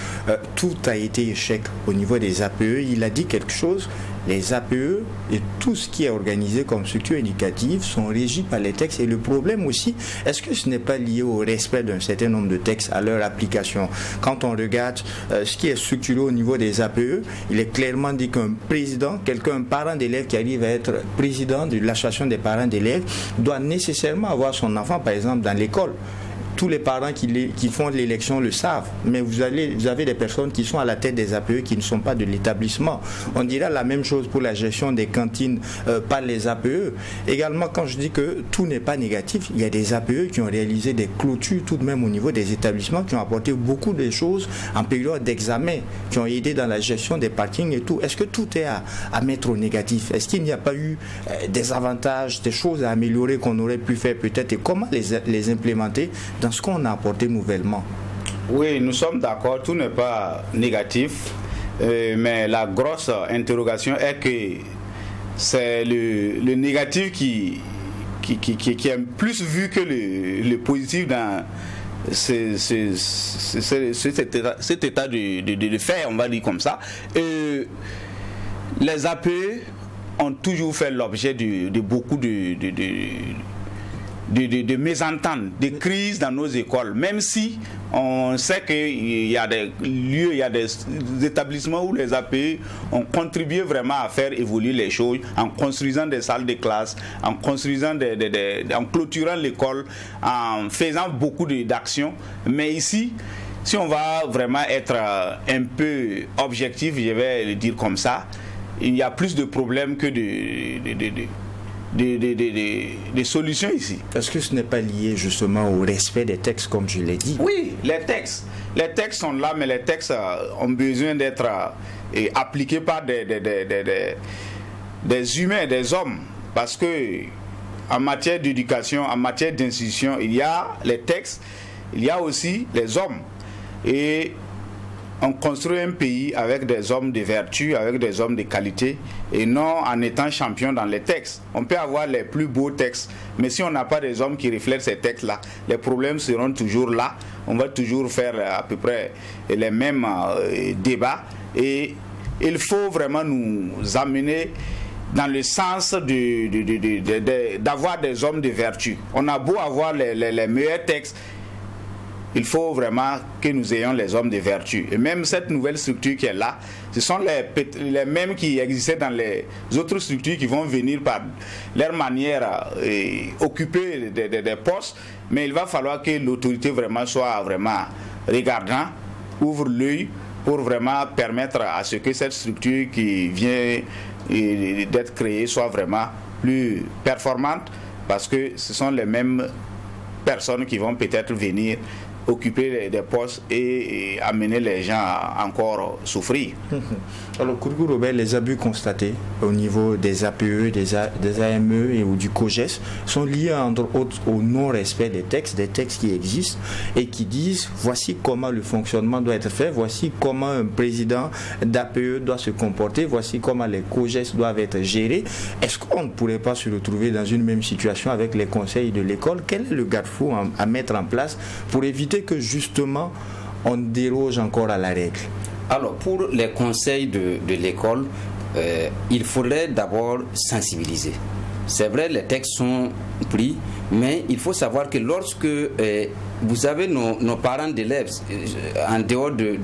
tout a été échec au niveau des APE. Il a dit quelque chose, les APE et tout ce qui est organisé comme structure éducative sont régis par les textes. Et le problème aussi, est-ce que ce n'est pas lié au respect d'un certain nombre de textes à leur application? Quand on regarde ce qui est structuré au niveau des APE, il est clairement dit qu'un président, un parent d'élève qui arrive à être président de l'association des parents d'élèves doit nécessairement avoir son enfant par exemple dans l'école. Tous les parents qui font l'élection le savent, mais vous avez des personnes qui sont à la tête des APE qui ne sont pas de l'établissement. On dira la même chose pour la gestion des cantines par les APE. Également, quand je dis que tout n'est pas négatif, il y a des APE qui ont réalisé des clôtures tout de même au niveau des établissements, qui ont apporté beaucoup de choses en période d'examen, qui ont aidé dans la gestion des parkings et tout. Est-ce que tout est à mettre au négatif? Est-ce qu'il n'y a pas eu des avantages, des choses à améliorer qu'on aurait pu faire peut-être, et comment les implémenter dans ce qu'on a apporté nouvellement? Oui, nous sommes d'accord, tout n'est pas négatif, mais la grosse interrogation est que c'est le négatif qui est plus vu que le positif dans cet état de fait, on va dire comme ça. Les APE ont toujours fait l'objet de beaucoup de mésententes, de crises dans nos écoles, même si on sait qu'il y a des lieux, il y a des établissements où les APE ont contribué vraiment à faire évoluer les choses en construisant des salles de classe, en construisant en clôturant l'école, en faisant beaucoup d'actions. Mais ici, si on va vraiment être un peu objectif, je vais le dire comme ça, il y a plus de problèmes que des solutions ici. Est-ce que ce n'est pas lié justement au respect des textes comme je l'ai dit? Oui, les textes sont là, mais les textes ont besoin d'être appliqués par des humains, des hommes, parce que en matière d'éducation, en matière d'institution, il y a les textes, il y a aussi les hommes, et on construit un pays avec des hommes de vertu, avec des hommes de qualité, et non en étant champion dans les textes. On peut avoir les plus beaux textes, mais si on n'a pas des hommes qui reflètent ces textes-là, les problèmes seront toujours là. On va toujours faire à peu près les mêmes débats, et il faut vraiment nous amener dans le sens d'avoir des hommes de vertu. On a beau avoir les meilleurs textes, il faut vraiment que nous ayons les hommes de vertu. Et même cette nouvelle structure qui est là, ce sont les mêmes qui existaient dans les autres structures qui vont venir par leur manière occuper des postes. Mais il va falloir que l'autorité vraiment soit vraiment regardant, ouvre l'œil pour vraiment permettre à ce que cette structure qui vient d'être créée soit vraiment plus performante, parce que ce sont les mêmes personnes qui vont peut-être venir occuper des postes et amener les gens à encore souffrir. Alors, Kourgou Robert, les abus constatés au niveau des APE, des AME et ou du COGES sont liés entre autres au non-respect des textes qui existent et qui disent voici comment le fonctionnement doit être fait, voici comment un président d'APE doit se comporter, voici comment les COGES doivent être gérés. Est-ce qu'on ne pourrait pas se retrouver dans une même situation avec les conseils de l'école? Quel est le garde-fou à mettre en place pour éviter que justement on déroge encore à la règle? Alors pour les conseils de l'école, il faudrait d'abord sensibiliser. C'est vrai, les textes sont pris, mais il faut savoir que lorsque vous avez nos parents d'élèves en dehors des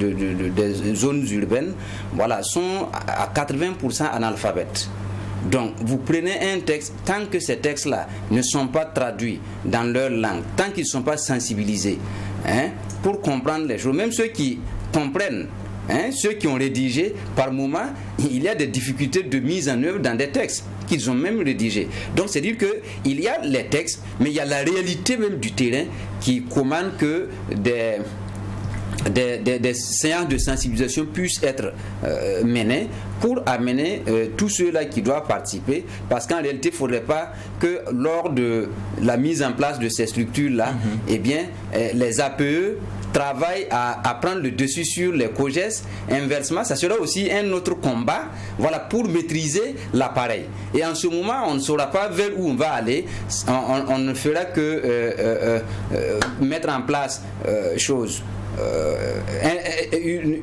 zones urbaines, voilà, sont à 80% analphabètes. Donc, vous prenez un texte, tant que ces textes-là ne sont pas traduits dans leur langue, tant qu'ils ne sont pas sensibilisés, pour comprendre les choses, même ceux qui comprennent, ceux qui ont rédigé, par moment, il y a des difficultés de mise en œuvre dans des textes qu'ils ont même rédigés. Donc, c'est dire qu'il y a les textes, mais il y a la réalité même du terrain qui commande que des séances de sensibilisation puissent être menées pour amener tous ceux-là qui doivent participer, parce qu'en réalité, il ne faudrait pas que lors de la mise en place de ces structures-là, eh bien, les APE travaillent à prendre le dessus sur les COJES. Inversement, ça sera aussi un autre combat, voilà, pour maîtriser l'appareil. Et en ce moment, on ne saura pas vers où on va aller. On ne fera que mettre en place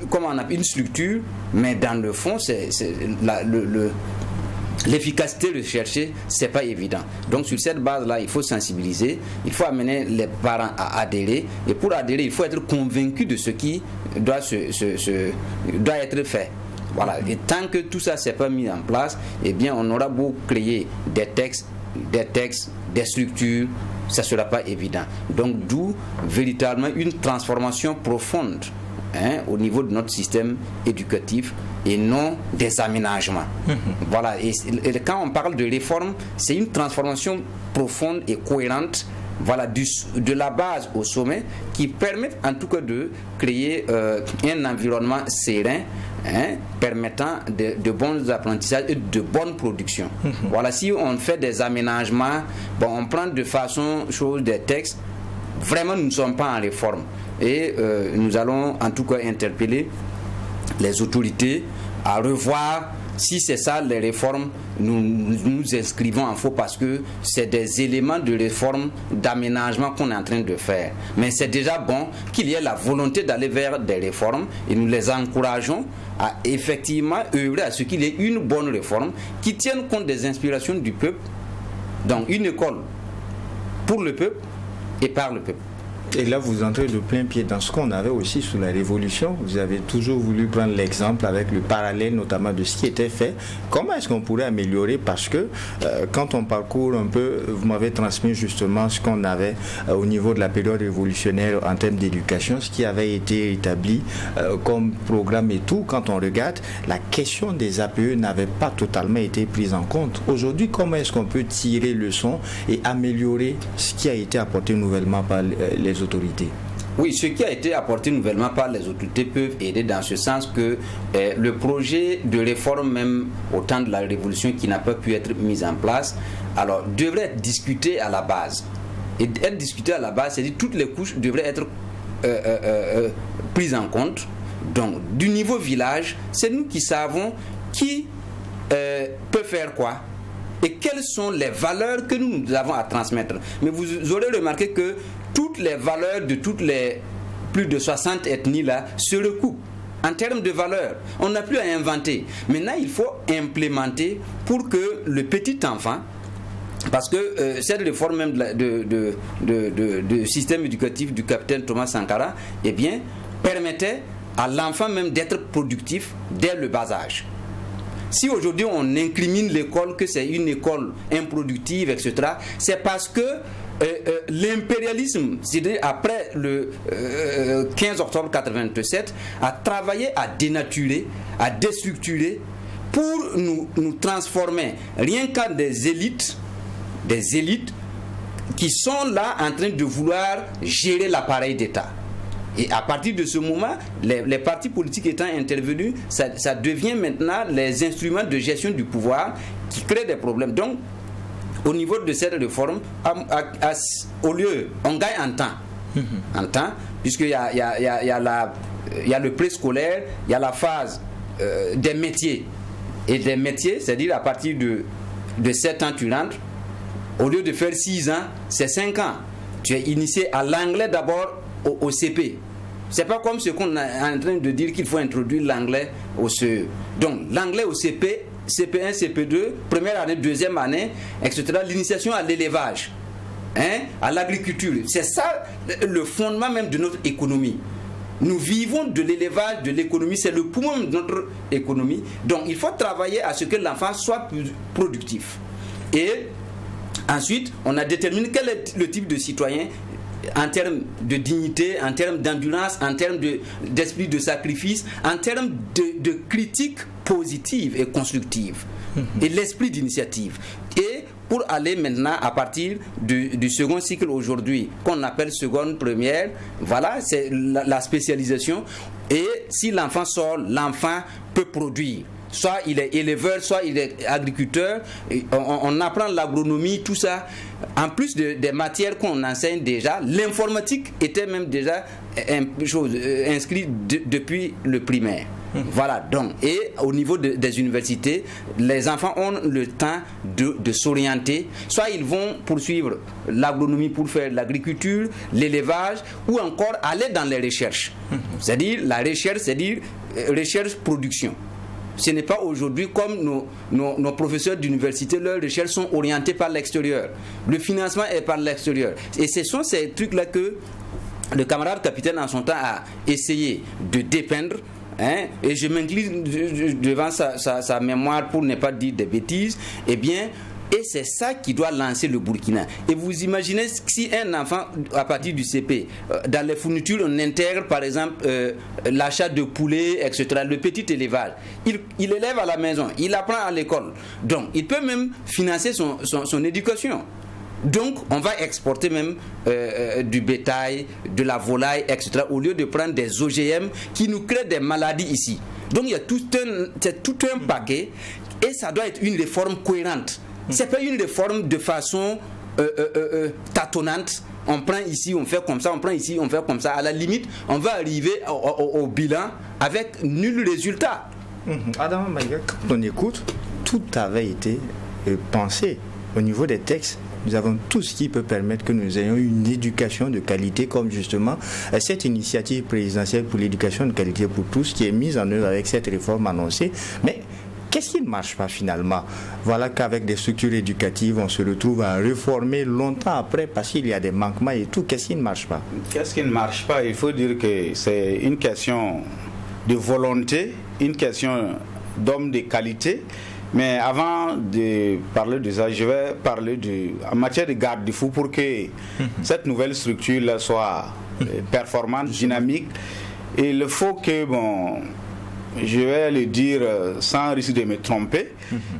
comment on appelle, une structure, mais dans le fond, l'efficacité recherchée, c'est pas évident. Donc sur cette base-là, il faut sensibiliser, il faut amener les parents à adhérer, et pour adhérer, il faut être convaincu de ce qui doit être fait. Voilà. Et tant que tout ça s'est pas mis en place, eh bien on aura beau créer des textes, des structures, ça ne sera pas évident. Donc d'où véritablement une transformation profonde au niveau de notre système éducatif et non des aménagements. Voilà. Et quand on parle de réforme, c'est une transformation profonde et cohérente, voilà, de la base au sommet, qui permet en tout cas de créer un environnement serein, permettant de bons apprentissages et de bonnes productions. Voilà, si on fait des aménagements, bon, on prend de façon des textes, vraiment nous ne sommes pas en réforme. Et nous allons en tout cas interpeller les autorités à revoir. Si c'est ça les réformes, nous inscrivons en faux, parce que c'est des éléments de réforme, d'aménagement qu'on est en train de faire. Mais c'est déjà bon qu'il y ait la volonté d'aller vers des réformes, et nous les encourageons à effectivement œuvrer à ce qu'il y ait une bonne réforme qui tienne compte des inspirations du peuple. Donc une école pour le peuple et par le peuple. Et là, vous entrez de plein pied dans ce qu'on avait aussi sous la Révolution. Vous avez toujours voulu prendre l'exemple avec le parallèle, notamment de ce qui était fait. Comment est-ce qu'on pourrait améliorer? Parce que quand on parcourt un peu, vous m'avez transmis justement ce qu'on avait au niveau de la période révolutionnaire en termes d'éducation, ce qui avait été établi comme programme et tout. Quand on regarde, la question des APE n'avait pas totalement été prise en compte. Aujourd'hui, comment est-ce qu'on peut tirer leçon et améliorer ce qui a été apporté nouvellement par les autorités? Oui, ce qui a été apporté nouvellement par les autorités peuvent aider dans ce sens que le projet de réforme, même au temps de la Révolution, qui n'a pas pu être mis en place, alors devrait être discuté à la base. Et être discuté à la base, c'est-à-dire toutes les couches devraient être prises en compte. Donc, du niveau village, c'est nous qui savons qui peut faire quoi et quelles sont les valeurs que nous avons à transmettre. Mais vous aurez remarqué que toutes les valeurs de toutes les plus de 60 ethnies là se recoupent en termes de valeurs. On n'a plus à inventer. Maintenant, il faut implémenter pour que le petit enfant, parce que cette réforme même de système éducatif du capitaine Thomas Sankara, eh bien, permettait à l'enfant même d'être productif dès le bas âge. Si aujourd'hui on incrimine l'école que c'est une école improductive, etc., c'est parce que l'impérialisme, c'est-à-dire après le 15 octobre 1987, a travaillé à dénaturer, à déstructurer pour nous transformer rien qu'à des élites qui sont là en train de vouloir gérer l'appareil d'État. Et à partir de ce moment, les partis politiques étant intervenus, ça devient maintenant les instruments de gestion du pouvoir qui créent des problèmes. Donc, au niveau de cette réforme, au lieu, on gagne en temps. En temps, puisqu'il y a le préscolaire, il y a la phase des métiers. Et des métiers, c'est-à-dire à partir de 7 ans, tu rentres. Au lieu de faire 6 ans, c'est 5 ans. Tu es initié à l'anglais d'abord au CP. C'est pas comme ce qu'on est en train de dire qu'il faut introduire l'anglais au CE. Donc l'anglais au CP, CP1, CP2, première année, deuxième année, etc. L'initiation à l'élevage, à l'agriculture. C'est ça le fondement même de notre économie. Nous vivons de l'élevage, de l'économie, c'est le poumon de notre économie. Donc il faut travailler à ce que l'enfant soit plus productif. Et ensuite, on a déterminé quel est le type de citoyen en termes de dignité, en termes d'endurance, en termes d'esprit de sacrifice, en termes de critique positive et constructive, et l'esprit d'initiative. Et pour aller maintenant à partir du second cycle aujourd'hui, qu'on appelle seconde première, voilà, c'est la spécialisation. Et si l'enfant sort, l'enfant peut produire. soit il est éleveur, soit il est agriculteur. On apprend l'agronomie, tout ça. En plus des matières qu'on enseigne déjà, l'informatique était même déjà inscrite depuis le primaire. Voilà, donc, et au niveau des universités, les enfants ont le temps de s'orienter. Soit ils vont poursuivre l'agronomie pour faire l'agriculture, l'élevage, ou encore aller dans les recherches. C'est-à-dire, la recherche, c'est-à-dire recherche-production. Ce n'est pas aujourd'hui comme nos professeurs d'université, leurs recherches sont orientées par l'extérieur. Le financement est par l'extérieur. Et ce sont ces trucs-là que le camarade capitaine en son temps a essayé de dépeindre. Et je m'incline devant sa mémoire pour ne pas dire des bêtises. Eh bien, et c'est ça qui doit lancer le Burkina. Et vous imaginez si un enfant, à partir du CP, dans les fournitures, on intègre par exemple l'achat de poulets, etc., le petit élevage. Il élève à la maison, il apprend à l'école. Donc, il peut même financer son éducation. Donc, on va exporter même du bétail, de la volaille, etc., au lieu de prendre des OGM qui nous créent des maladies ici. Donc, il y a tout un paquet et ça doit être une réforme cohérente. Ce n'est pas une réforme de façon tâtonnante. On prend ici, on fait comme ça, on prend ici, on fait comme ça. À la limite, on va arriver au bilan avec nul résultat. Adam Maïga, quand on écoute, tout avait été pensé au niveau des textes. Nous avons tout ce qui peut permettre que nous ayons une éducation de qualité, comme justement cette initiative présidentielle pour l'éducation de qualité pour tous qui est mise en œuvre avec cette réforme annoncée. Mais qu'est-ce qui ne marche pas finalement? Voilà qu'avec des structures éducatives, on se retrouve à réformer longtemps après parce qu'il y a des manquements et tout. Qu'est-ce qui ne marche pas? Qu'est-ce qui ne marche pas? Il faut dire que c'est une question de volonté, une question d'homme de qualité. Mais avant de parler de ça, je vais parler en matière de garde-fou pour que cette nouvelle structure soit performante, dynamique. Et il faut que, je vais le dire sans risque de me tromper,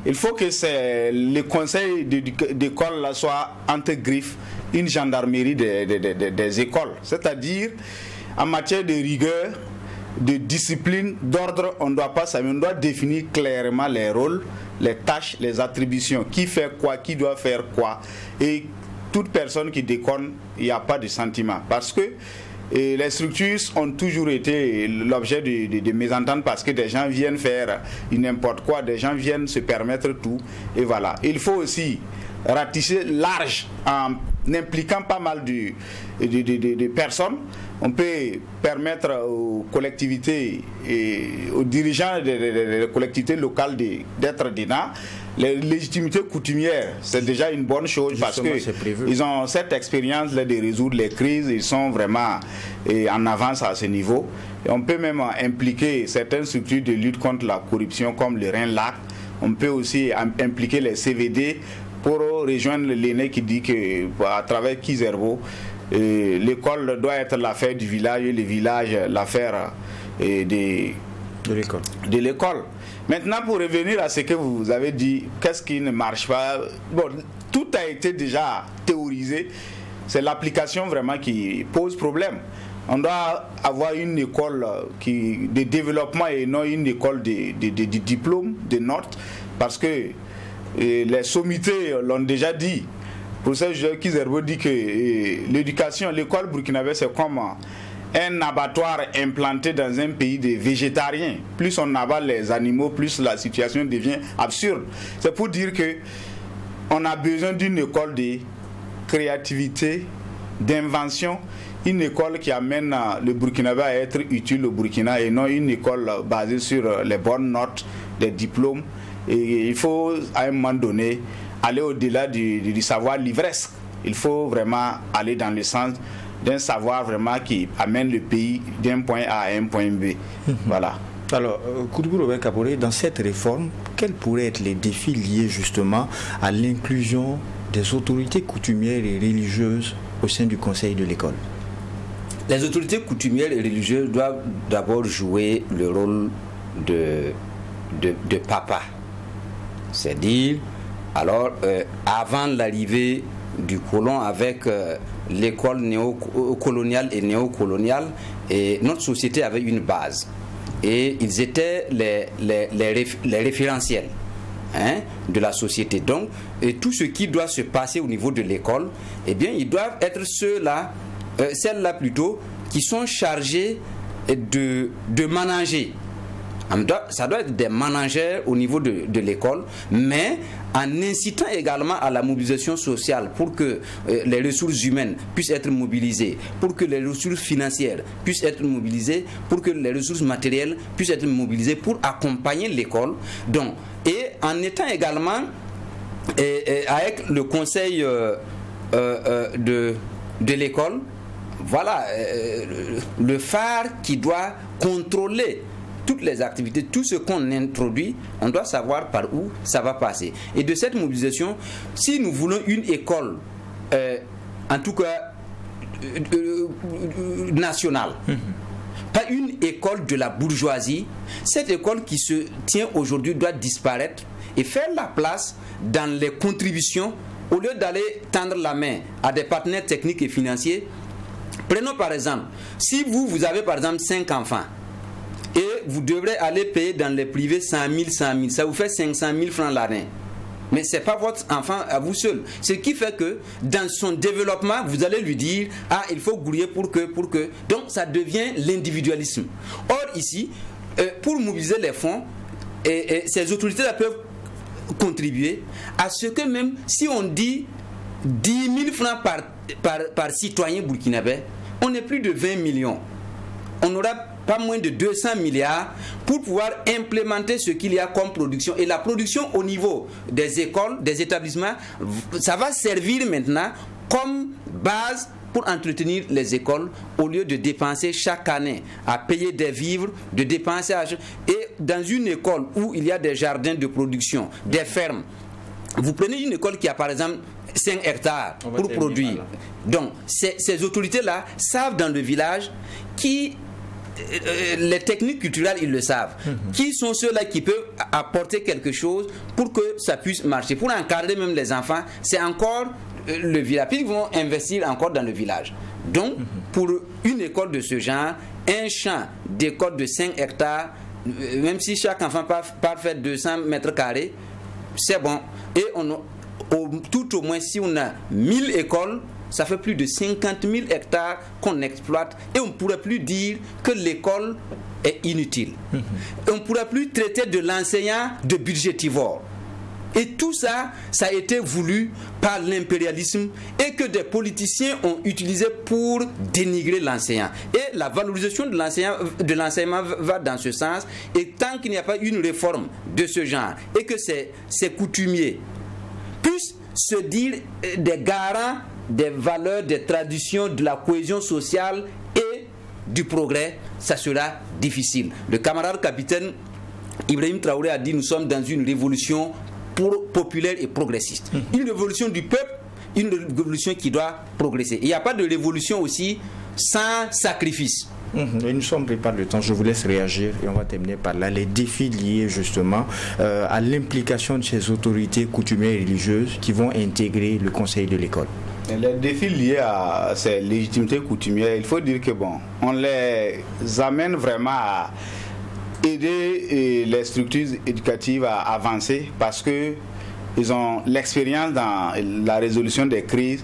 il faut que le conseil d'école soit entre griffes une gendarmerie des écoles. C'est-à-dire, en matière de rigueur, de discipline, d'ordre, on ne doit pas savoir, on doit définir clairement les rôles, les tâches, les attributions, qui fait quoi, qui doit faire quoi. Et toute personne qui déconne, il n'y a pas de sentiment. Parce que les structures ont toujours été l'objet de mésententes parce que des gens viennent faire n'importe quoi, des gens viennent se permettre tout. Et voilà. Il faut aussi ratisser large en impliquant pas mal de personnes. On peut permettre aux collectivités et aux dirigeants des collectivités locales d'être dedans. Les légitimités coutumières, c'est déjà une bonne chose. Justement, parce qu'ils ont cette expérience de résoudre les crises, ils sont vraiment en avance à ce niveau. Et on peut même impliquer certaines structures de lutte contre la corruption comme le Rhin-Lac. On peut aussi impliquer les CVD pour rejoindre l'aîné qui dit qu'à travers Kizerbo, l'école doit être l'affaire du village et le village l'affaire de l'école. Maintenant, pour revenir à ce que vous avez dit, qu'est-ce qui ne marche pas? Bon, tout a été déjà théorisé. C'est l'application vraiment qui pose problème. On doit avoir une école de développement et non une école de diplôme, de notes, parce que les sommités l'ont déjà dit. Pour ça, Kizerbo dit que l'éducation, l'école burkinabé, c'est comme un abattoir implanté dans un pays de végétariens. Plus on abat les animaux, plus la situation devient absurde. C'est pour dire que on a besoin d'une école de créativité, d'invention, une école qui amène le Burkinabé à être utile au Burkina et non une école basée sur les bonnes notes, des diplômes. Et il faut, à un moment donné, aller au-delà du savoir livresque. Il faut vraiment aller dans le sens d'un savoir vraiment qui amène le pays d'un point A à un point B. Voilà. Alors, Koudougou Robert Kaboré, dans cette réforme, quels pourraient être les défis liés justement à l'inclusion des autorités coutumières et religieuses au sein du conseil de l'école? Les autorités coutumières et religieuses doivent d'abord jouer le rôle de papa. C'est-à-dire, alors, avant l'arrivée du colon avec l'école néocoloniale et néocoloniale, et notre société avait une base. et ils étaient les référentiels de la société. Donc, et tout ce qui doit se passer au niveau de l'école, eh bien, ils doivent être celles-là plutôt, qui sont chargées de manager. Ça doit être des managers au niveau de l'école, mais en incitant également à la mobilisation sociale pour que les ressources humaines puissent être mobilisées, pour que les ressources financières puissent être mobilisées, pour que les ressources matérielles puissent être mobilisées pour accompagner l'école. Donc, et en étant également avec le conseil de l'école, voilà, le phare qui doit contrôler toutes les activités, tout ce qu'on introduit, on doit savoir par où ça va passer. Et de cette mobilisation, si nous voulons une école, en tout cas nationale, pas une école de la bourgeoisie, cette école qui se tient aujourd'hui doit disparaître et faire la place dans les contributions, au lieu d'aller tendre la main à des partenaires techniques et financiers. Prenons par exemple, si vous avez par exemple 5 enfants, et vous devrez aller payer dans les privés 100 000, ça vous fait 500 000 francs l'année. Mais ce n'est pas votre enfant à vous seul. Ce qui fait que dans son développement, vous allez lui dire, ah, il faut grouiller pour que. Donc ça devient l'individualisme. Or ici, pour mobiliser les fonds, ces autorités-là peuvent contribuer à ce que même si on dit 10 000 francs par citoyen burkinabé, on n'est plus de 20 millions. On aura pas moins de 200 milliards pour pouvoir implémenter ce qu'il y a comme production. Et la production au niveau des écoles, des établissements, ça va servir maintenant comme base pour entretenir les écoles, au lieu de dépenser chaque année à payer des vivres, de dépenser et dans une école où il y a des jardins de production, des fermes, vous prenez une école qui a par exemple 5 hectares pour produire. Donc ces autorités-là savent dans le village les techniques culturelles, ils le savent. Qui sont ceux-là qui peuvent apporter quelque chose pour que ça puisse marcher? Pour encadrer même les enfants, c'est encore le village. Puis ils vont investir encore dans le village. Donc, pour une école de ce genre, un champ d'école de 5 hectares, même si chaque enfant part faire 200 mètres carrés, c'est bon. Et tout au moins, si on a 1000 écoles, ça fait plus de 50 000 hectares qu'on exploite et on ne pourrait plus dire que l'école est inutile. On ne pourrait plus traiter de l'enseignant de budgétivore. Et tout ça, ça a été voulu par l'impérialisme et que des politiciens ont utilisé pour dénigrer l'enseignant. Et la valorisation de l'enseignement va dans ce sens. Et tant qu'il n'y a pas une réforme de ce genre et que ces coutumiers puissent se dire des garants des valeurs, des traditions, de la cohésion sociale et du progrès, ça sera difficile. Le camarade capitaine Ibrahim Traoré a dit: nous sommes dans une révolution populaire et progressiste. Une révolution du peuple, une révolution qui doit progresser. Il n'y a pas de révolution aussi sans sacrifice. Et nous sommes pris par le temps, je vous laisse réagir et on va terminer par là. Les défis liés justement à l'implication de ces autorités coutumières et religieuses qui vont intégrer le conseil de l'école. Les défis liés à ces légitimités coutumières, il faut dire que bon, on les amène vraiment à aider les structures éducatives à avancer parce que ils ont l'expérience dans la résolution des crises.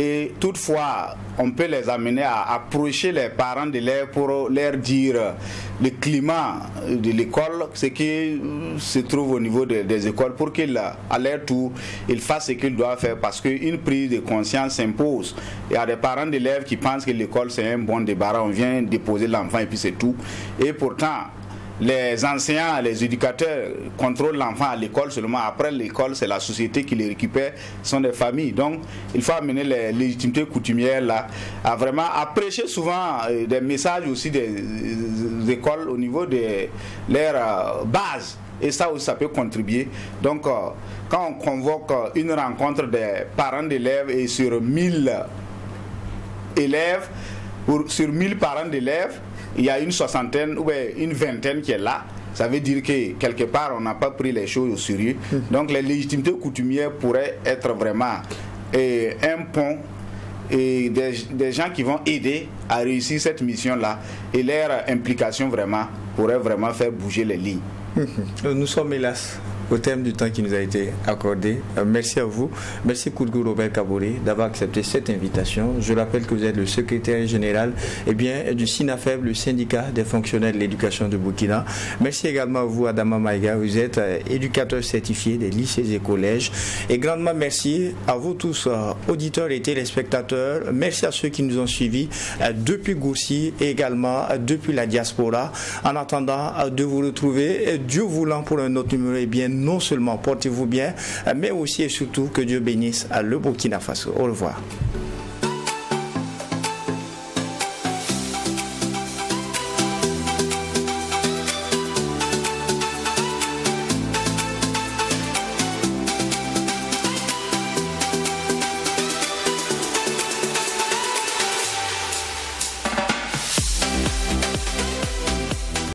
Et toutefois, on peut les amener à approcher les parents d'élèves pour leur dire le climat de l'école, ce qui se trouve au niveau des écoles, pour qu'ils, à leur tour, ils fassent ce qu'ils doivent faire, parce qu'une prise de conscience s'impose. Il y a des parents d'élèves qui pensent que l'école c'est un bon débarras, on vient déposer l'enfant et puis c'est tout. Et pourtant, les enseignants, les éducateurs contrôlent l'enfant à l'école seulement. Après l'école, c'est la société qui les récupère, ce sont des familles. Donc, il faut amener les légitimités coutumières là à vraiment prêcher souvent des messages aussi des écoles au niveau de leur base. Et ça aussi, ça peut contribuer. Donc, quand on convoque une rencontre des parents d'élèves et sur 1000 élèves, sur 1000 parents d'élèves, il y a une soixantaine ou une vingtaine qui est là. Ça veut dire que quelque part on n'a pas pris les choses au sérieux. Donc les légitimités coutumières pourraient être vraiment un pont et des gens qui vont aider à réussir cette mission-là, et leur implication vraiment pourrait vraiment faire bouger les lignes. Nous sommes hélas au terme du temps qui nous a été accordé. Merci à vous. Merci Koulgou Robert Kaboré d'avoir accepté cette invitation. Je rappelle que vous êtes le secrétaire général du SINAFEB, le syndicat des fonctionnaires de l'éducation de Burkina. Merci également à vous, Adama Maïga. Vous êtes éducateur certifié des lycées et collèges. Et grandement merci à vous tous, auditeurs et téléspectateurs. Merci à ceux qui nous ont suivis depuis Gourcy et également depuis la diaspora. En attendant de vous retrouver, Dieu voulant, pour un autre numéro, et bien non seulement portez-vous bien, mais aussi et surtout que Dieu bénisse le Burkina Faso. Au revoir.